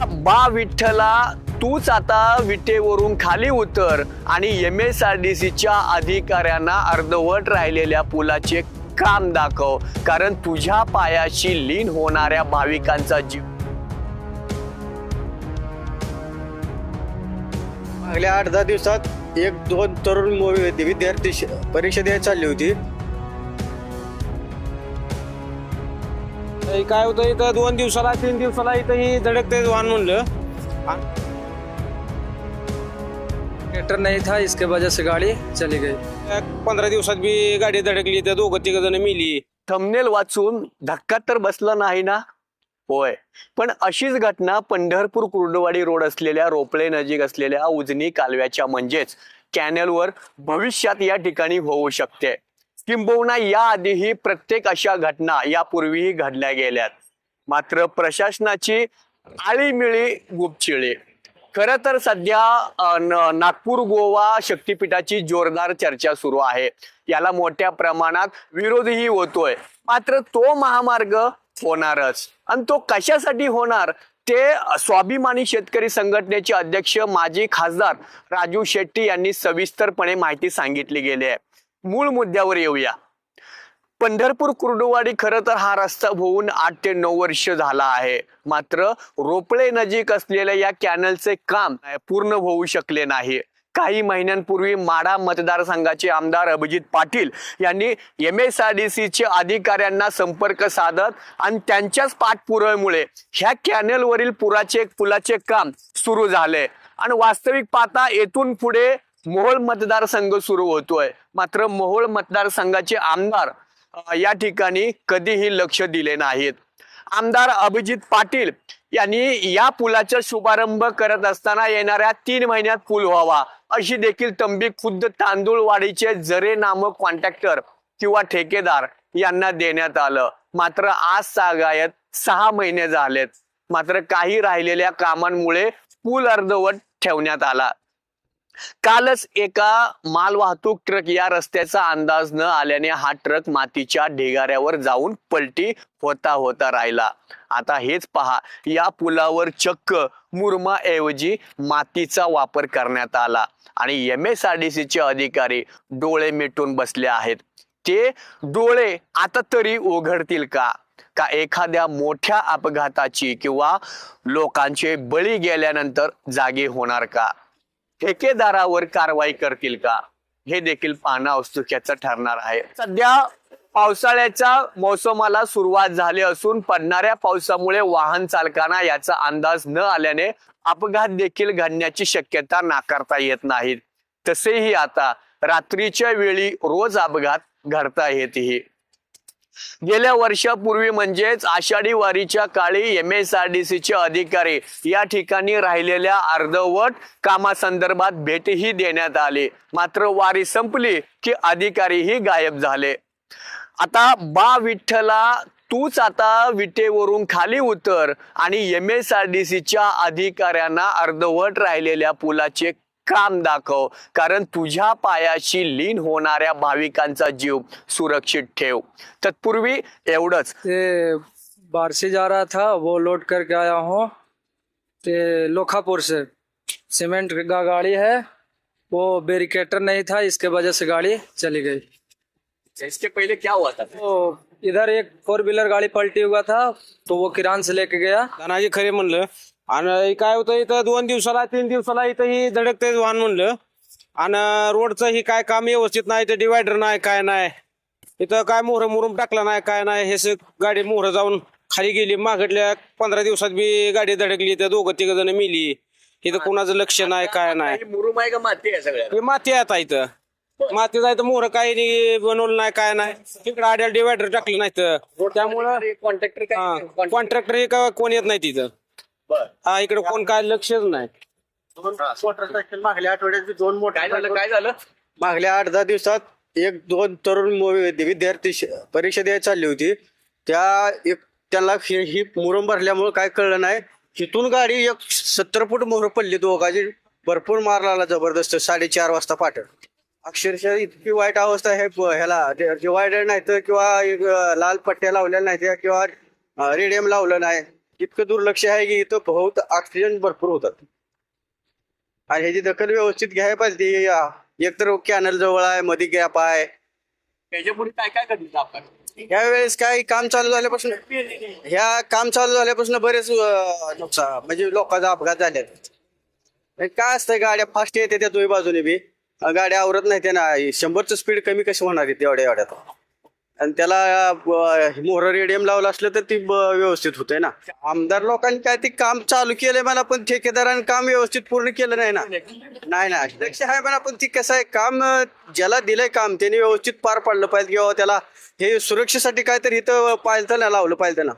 बा विठ्ठला तूच आता विटेवरून खाली उतर आणि MSRDCच्या अधिकाऱ्यांना अर्धवट राहिलेल्या पुलाचे काम दाखव, कारण तुझ्या पायाशी लीन होणाऱ्या भाविकांचा जीव. मागल्या 8-10 दिवसात 1-2 तरुण विद्यार्थी परीक्षा द्यायला चालली होती. काय होतं इथं 2 दिवसाला 3 दिवसाला इथं ही धडकते वाहन म्हणलं. थिएटर नहीं था, इसके वजह से गाड़ी चली गई. 15 दिवसात बी गाडी धडकली, त्या 2-3 जण मिली. थंबनेल वाचून धक्का तर बसला नाही ना? होय, पण अशीच घटना पंढरपूर कुर्डुवाडी रोड असलेल्या रोपळे नजीक असलेल्या उजनी कालव्याच्या म्हणजेच कॅनलवर भविष्यात या ठिकाणी होऊ शकते. किंबहुना याआधीही प्रत्येक अशा घटना यापूर्वीही घडल्या गेल्यात. मात्र प्रशासनाची आळीमिळी गुपचिळी. खरं तर सध्या नागपूर गोवा शक्तीपीठाची जोरदार चर्चा सुरू आहे. याला मोठ्या प्रमाणात विरोधही होतोय. मात्र तो महामार्ग होणारच, आणि तो कशासाठी होणार ते स्वाभिमानी शेतकरी संघटनेचे अध्यक्ष माजी खासदार राजू शेट्टी यांनी सविस्तरपणे माहिती सांगितली गेली आहे. मूळ मुद्द्यावर येऊया. पंढरपूर कुर्डुवाडी खरं तर हा रस्ता होऊन 8 ते 9 वर्ष झाला आहे. मात्र रोपळे नजीक असलेल्या या कॅनलचे काम पूर्ण होऊ शकले नाही. काही महिन्यांपूर्वी माढा मतदारसंघाचे आमदार अभिजित पाटील यांनी MSRDCच्या अधिकाऱ्यांना संपर्क साधत आणि त्यांच्याच पाठपुराव्यामुळे ह्या कॅनलवरील पुलाचे काम सुरू झाले. आणि वास्तविक पाहता येथून पुढे मोहोळ मतदारसंघ सुरू होतोय. मात्र मोहोळ मतदारसंघाचे आमदार या ठिकाणी कधीही लक्ष दिले नाहीत. आमदार अभिजित पाटील यांनी या पुलाचा शुभारंभ करत असताना येणाऱ्या 3 महिन्यात पूल व्हावा अशी देखील तंबी खुद्द तांदूळवाडीचे जरे नामक कॉन्ट्रॅक्टर किंवा ठेकेदार यांना देण्यात आलं. मात्र आज सागायत 6 महिने झालेत. मात्र काही राहिलेल्या कामांमुळे पूल अर्धवट ठेवण्यात आला. कालच एका मालवाहतूक ट्रक या रस्त्याचा अंदाज न आल्याने हा ट्रक मातीच्या ढिगाऱ्यावर जाऊन पलटी होता राहिला. आता हेच पहा, या पुलावर चक्क मुरमाऐवजी मातीचा वापर करण्यात आला आणि MSRDCचे अधिकारी डोळे मिटून बसले आहेत. ते डोळे आता तरी उघडतील का एखाद्या मोठ्या अपघाताची किंवा लोकांचे बळी गेल्यानंतर जागे होणार का? ठेकेदारावर कारवाई करतील का? हे देखील पाहणं औत्सुक्याचं ठरणार आहे. सध्या पावसाळ्याच्या मोसमाला सुरुवात झाली असून पडणाऱ्या पावसामुळे वाहन चालकांना याचा अंदाज न आल्याने अपघात देखील घडण्याची शक्यता नाकारता येत नाही. तसेही आता रात्रीच्या वेळी रोज अपघात घडता येतही. गेल्या वर्षापूर्वी म्हणजेच आषाढी वारीच्या काळी MSRDCचे अधिकारी या ठिकाणी राहिलेल्या अर्धवट कामासंदर्भात भेटही देण्यात आली. मात्र वारी संपली की अधिकारीही गायब झाले. आता बा विठ्ठला तूच आता विटेवरून खाली उतर आणि MSRDCच्या अधिकाऱ्यांना अर्धवट राहिलेल्या पुलाचे काम दाखव, कारण तुझ्या पायाशी लीन होणाऱ्या भाविकांचा जीव सुरक्षित ठेव. तत्पूर्वी एवढंच. ये बाहर से जा रहा था, वो लोड करके आया हूँ. ते लोखापुर से सीमेंट का गाड़ी है, वो बैरिकेटर नहीं था, इसके वजह से गाड़ी चली गई. इसके पहले क्या हुआ था? तो इधर एक 4 व्हीलर गाड़ी पलटी हुआ था, तो वो किरान से लेके गया. धनाजी खरे म्हणलं. आणि काय होतं इथं 2 दिवसाला 3 दिवसाला इथं ही धडकते वाहन म्हणलं. आणि रोडचं ही काय काम व्यवस्थित नाही, ते डिवायडर नाही, काय नाही इथं, काय मोहर मुरुम टाकला नाही, काय नाही. हे गाडी मोहर जाऊन खाली गेली. मागडल्या 15 दिवसात बी गाडी धडकली, त्या 2-3 जण मिली. इथं कोणाचं लक्ष नाही, काय नाही. मुरुम आहे का माती आहे? सगळ्या माती आहे आता इथं. माती जायचं मोहर काही बनवलं नाही, काय नाही. तिकडे आड्या डिवायडर टाकलं नाही तर त्यामुळं कॉन्ट्रॅक्टर कोण येत नाही तिथं. हा, इकडे कोण काय लक्षच नाही. मागल्या आठवड्यात 2 मोठे काय झालं? मागल्या 8-10 दिवसात 1-2 तरुण विद्यार्थी परीक्षा द्यायला चालली होती. त्याला ही मुरुम भरल्यामुळे काय कळलं नाही. तिथून गाडी 70 फूट मोहर पडली. दोघांची भरपूर मार लागला जबरदस्त. 4:30 वाजता पाठ. अक्षरशः इतकी वाईट अवस्था आहे. ह्याला डिवायडर नाही तर किंवा लाल पट्ट्या लावलेल्या नाही किंवा रेडियम लावलं नाही. इतकं दुर्लक्ष आहे की इथं बहुत ऍक्सिडेंट भरपूर होतात आणि ह्याची दखल व्यवस्थित घ्यायला पाहिजे. एकतर कॅनल जवळ आहे, मध्ये गॅप आहे. त्याच्यापुढे काय काय करतील आपण? यावेळेस काय काम चालू झाल्यापासून बरेच नुकसान म्हणजे लोकांचा अपघात झाले. काय असतंय, गाड्या फास्ट येते त्या दोन्ही बाजूने बी, गाड्या आवरत नाही त्यांना. 100चं स्पीड कमी कशी होणार आहे एवढ्या एवढ्यात? आणि त्याला मोहर रेडियम लावलं असलं तर ती व्यवस्थित होतंय ना. आमदार लोकांनी काय ते काम चालू केलंय मला, पण ठेकेदारांनी काम व्यवस्थित पूर्ण केलं नाही ना. नाही ना, लक्ष आहे मला, पण ती कसं आहे, काम ज्याला दिलंय काम त्याने व्यवस्थित पार पाडलं पाहिजे किंवा त्याला हे सुरक्षेसाठी काहीतरी इथं पाहिलं ना, लावलं पाहिजे ना.